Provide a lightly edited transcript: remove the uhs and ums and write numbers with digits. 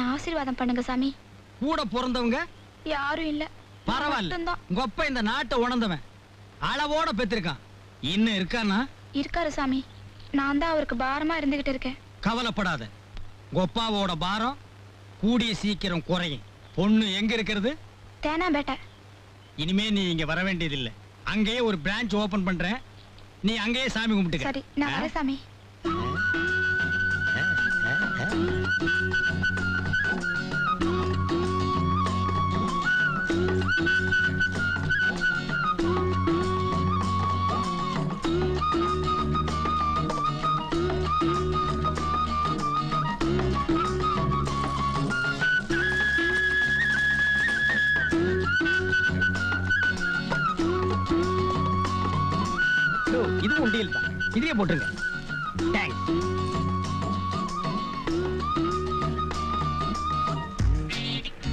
என்ன ஆசீர்வாதம் பண்ணுங்க சாமி. கூட பிறந்தவங்க யாரும் இல்ல. பரவாயில்ல. கொப்ப இந்த நாட்டை உணர்ந்தவன் அளவோட பெற்றிருக்கான். இன்னும் இருக்கானா? இருக்காரு சாமி. நான் தான் அவருக்கு பாரமா இருந்துகிட்டு இருக்கேன். கவலைப்படாத. கொப்பாவோட பாரம் கூடிய சீக்கிரம் குறையும். பொண்ணு எங்க இருக்கிறது? தேனாம்பேட்டை. இனிமே நீ இங்க வர வேண்டியதில்லை. அங்கேயே ஒரு பிரான்ச் ஓபன் பண்றேன். நீ அங்கேயே சாமி கும்பிட்டுக்க. சரி, நான் வரேன் சாமி. இது உண்டியல் தான். இதையே போட்டுருங்க. தேங்க்ஸ்.